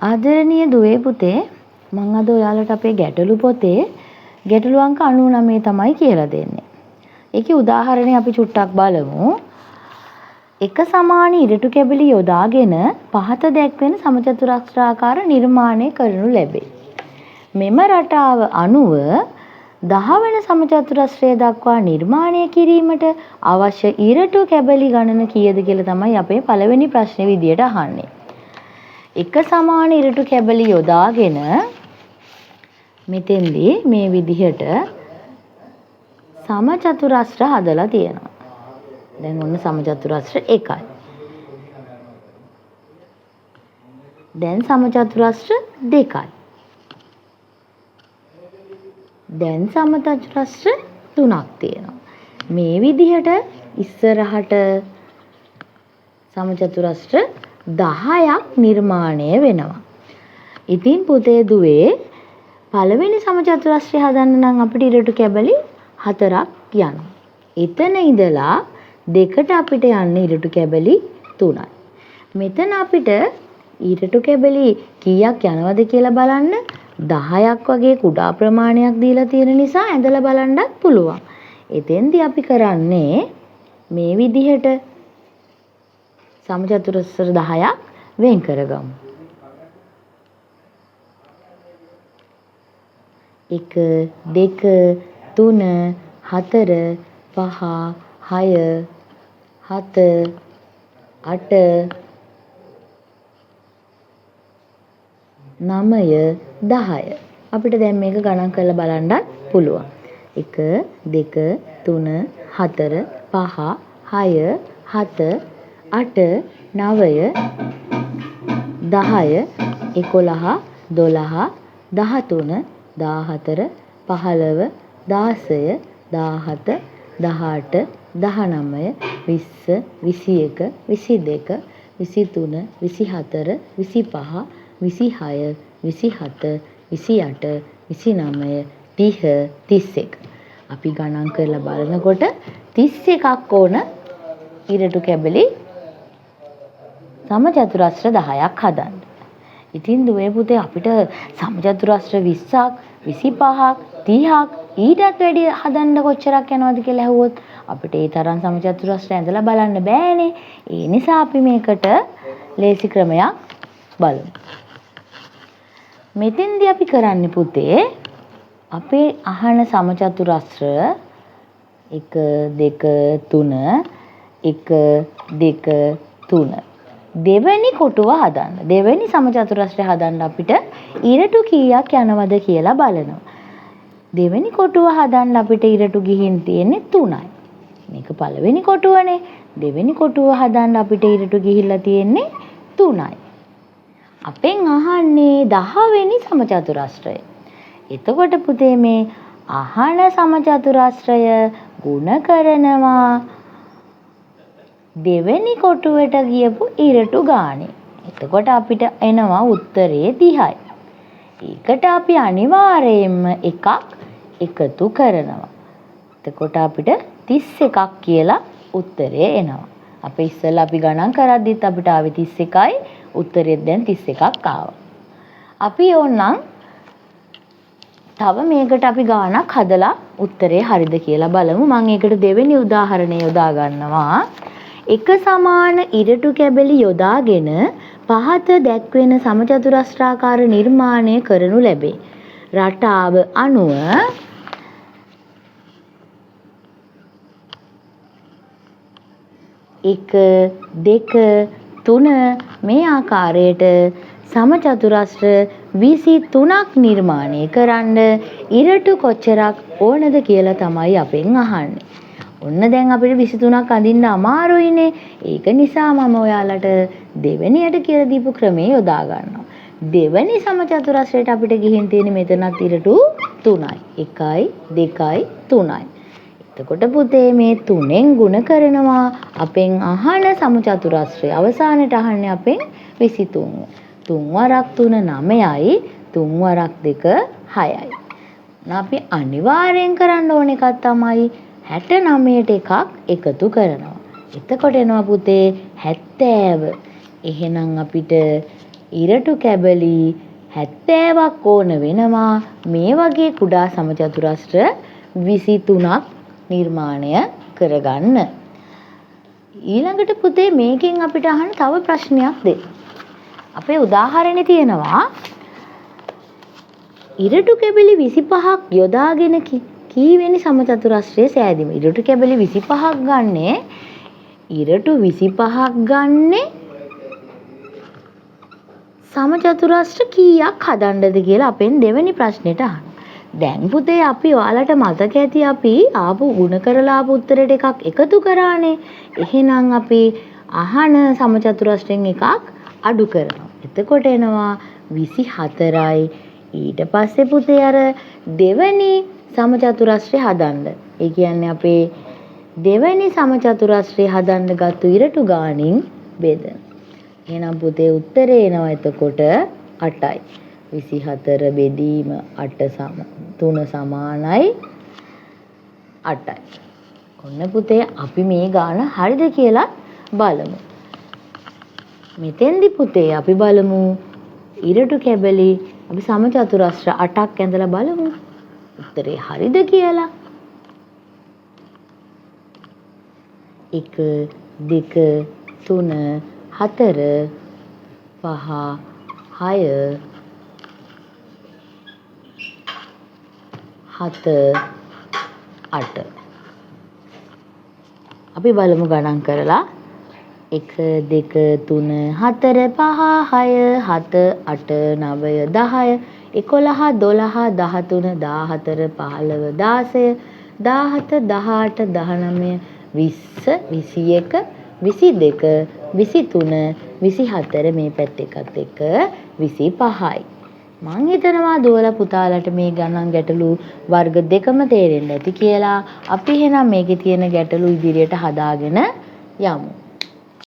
ආදරණීය දුවේ පුතේ මම අද ඔයාලට අපේ ගැටලු පොතේ ගැටලු අංක 99 තමයි කියලා දෙන්නේ. ඒකේ උදාහරණේ අපි චුට්ටක් බලමු. එක සමාන ඉරටු කැබලි යොදාගෙන පහත දැක්වෙන සමචතුරස්‍රාකාර නිර්මාණය කරනු ලැබේ. මෙම රටාව අනුව 10 වෙනි සමචතුරස්‍රය දක්වා නිර්මාණය කිරීමට අවශ්‍ය ඉරටු කැබලි ගණන කීයද කියලා තමයි අපේ පළවෙනි ප්‍රශ්නේ විදියට අහන්නේ. එක සමාන ඉරටු කැබලි යොදාගෙන මෙතෙන්දී මේ විදිහට සමචතුරස්‍ර හදලා තියෙනවා. දැන් ඔන්න සමචතුරස්‍ර 1යි. දැන් සමචතුරස්‍ර 2යි. දැන් සමචතුරස්‍ර 3ක් තියෙනවා. මේ විදිහට ඉස්සරහට සමචතුරස්‍ර 10ක් නිර්මාණය වෙනවා. ඉතින් පුතේ දුවේ පළවෙනි සමචතුරස්‍රය හදන්න නම් අපිට ඉරටු කැබලි 4ක් යනවා. එතන ඉඳලා දෙකට අපිට යන්න ඉරටු කැබලි 3යි. මෙතන අපිට ඉරටු කැබලි කීයක් යනවද කියලා බලන්න 10ක් වගේ කුඩා ප්‍රමාණයක් දීලා තියෙන නිසා ඇඳලා බලන්නත් පුළුවන්. එතෙන්දී අපි කරන්නේ මේ විදිහට සමචතුරස්‍ර 10ක් වෙන් කරගමු. 1 2 3 4 5 6 7 8 9 10 අපිට දැන් මේක ගණන් කරලා බලන්නත් පුළුවන්. 1 2 3 4 5 6 7 8 9 10 11 12 13 14 15 16 17 18 19 20 21 22 23 24 25 26 27 28 29 30 31 අපි ගණන් කරලා බලනකොට 31ක් ඕන ඉරටු කැබලි සමචතුරස්‍ර 10ක් හදන්න. ඉතින් දුවේ පුතේ අපිට සමචතුරස්‍ර 20ක් 25ක් 30ක් ඊටත් වැඩි හදන්න කොච්චරක් යනවද කියලා ඇහුවොත් අපිට ඒ තරම් සමචතුරස්‍ර ඇඳලා බලන්න බෑනේ. ඒ නිසා අපි මේකට ලේසි ක්‍රමයක් බලමු. මෙතෙන්දී අපි කරන්නේ පුතේ අපේ අහන සමචතුරස්‍ර 1 2 3 1 2 3 දෙවෙනි කොටුව හදන්න. දෙවෙනි සමචතුරස්‍රය හදන්න අපිට ඉරටු කීයක් යනවද කියලා බලනවා. දෙවෙනි කොටුව හදන්න අපිට ඉරටු ගිහින් තියෙන්නේ 3යි. මේක පළවෙනි කොටුවනේ. දෙවෙනි කොටුව හදන්න අපිට ඉරටු ගිහිල්ලා තියෙන්නේ 3යි. අපෙන් අහන්නේ 10 වෙනි සමචතුරස්‍රය. එතකොට පුතේ මේ අහන සමචතුරස්‍රය ගුණ කරනවා දෙවෙනි කොටුවට ගියපු ඉරටු ගානේ. එතකොට අපිට එනවා උත්තරේ 30යි. ඒකට අපි අනිවාර්යයෙන්ම එකක් එකතු කරනවා. එතකොට අපිට 31ක් කියලා උත්තරේ එනවා. අපි ඉස්සෙල්ලා අපි ගණන් කරද්දිත් අපිට ආවේ 31යි. උත්තරෙත් දැන් 31ක් ආවා. අපි ඕනනම් තව මේකට අපි ගානක් හදලා උත්තරේ හරිද කියලා බලමු. මම ඒකට දෙවෙනි උදාහරණය යොදා ගන්නවා. එක සමාන ඉරටු කැබලි යොදාගෙන පහත දැක්වෙන සමචතුරස්‍රාකාර නිර්මාණය කරනු ලැබේ. රටාව අනුව එක දෙක තුන මේ ආකාරයට සමචතුරස්‍ර 23ක් නිර්මාණය කරන්න ඉරටු කොච්චරක් ඕනද කියලා තමයි අපෙන් අහන්නේ. ඔන්න දැන් අපිට 23ක් අඳින්න අමාරුයිනේ. ඒක නිසා මම ඔයාලට දෙවෙනියට කියලා දීපු ක්‍රමේ යොදා ගන්නවා. දෙවෙනි සමචතුරස්‍රයට අපිට ගිහින් තියෙන්නේ මෙතනත් ඉරටු 3යි. 1යි 2යි 3යි. එතකොට පුතේ මේ 3ෙන් ගුණ කරනවා අපෙන් අහන සමචතුරස්‍රය. අවසානයේ අහන්නේ අපෙන් 23. 3 වරක් 3 9යි 3 වරක් 2 6යි. අපි අනිවාර්යෙන් කරන්න ඕන එකක් තමයි 69ට එකක් එකතු කරනවා. එතකොට එනවා පුතේ 70. එහෙනම් අපිට ඉරටු කැබලි 70ක් ඕන වෙනවා මේ වගේ කුඩා සමචතුරස්‍ර 23ක් නිර්මාණය කරගන්න. ඊළඟට පුතේ මේකෙන් අපිට අහන්න තව ප්‍රශ්නයක් දෙන්න. අපේ උදාහරණේ තියෙනවා ඉරටු කැබලි 25ක් යොදාගෙන කීවෙනි සමචතුරස්‍රය සෑදීම. ඉරටු කැබලි 25ක් ගන්නේ ඉරටු 25ක් ගන්නේ සමචතුරස්‍ර කීයක් හදන්නද කියලා අපෙන් දෙවෙනි ප්‍රශ්නෙට අහනවා. දැන් පුතේ අපි ඔයාලට මතක ඇති අපි ආපු ಗುಣ කරලා ආපු උත්තරයට එකක් එකතු කරානේ. එහෙනම් අපි අහන සමචතුරස්‍රයෙන් එකක් අඩු කරනවා. එතකොට එනවා 24යි. ඊට පස්සේ පුතේ අර දෙවෙනි සමචතුරස්‍රය හදන්න. ඒ කියන්නේ අපේ දෙවෙනි සමචතුරස්‍රය හදන්න ගත්තු ඉරටු ගානින් බෙදන. එහෙනම් පුතේ උත්තරේ එනවා එතකොට 8යි. 24 බෙදීම 8 3 සමානයි 8යි. ඔන්න පුතේ අපි මේ ගාන හරිද කියලා බලමු. මෙතෙන්දි පුතේ අපි බලමු ඉරටු කැබලි අපි සමචතුරස්‍ර 8ක් ඇඳලා බලමු. උත්තරේ හරිද කියලා. 1 2 3 4 5 6 7 8 අපි බලමු ගණන් කරලා 1 2 3 4 5 6 7 8 9 10 11 12 13 14 15 16 17 18 19 20 21 22 23 24 මේ පැත්ත එකත් එක්ක 25යි. මං හිතනවා දුවලා පුතාලට මේ ගණන් ගැටලු වර්ග දෙකම තේරෙන්න ඇති කියලා. අපි එහෙනම් මේකේ තියෙන ගැටලු ඉදිරියට හදාගෙන යමු.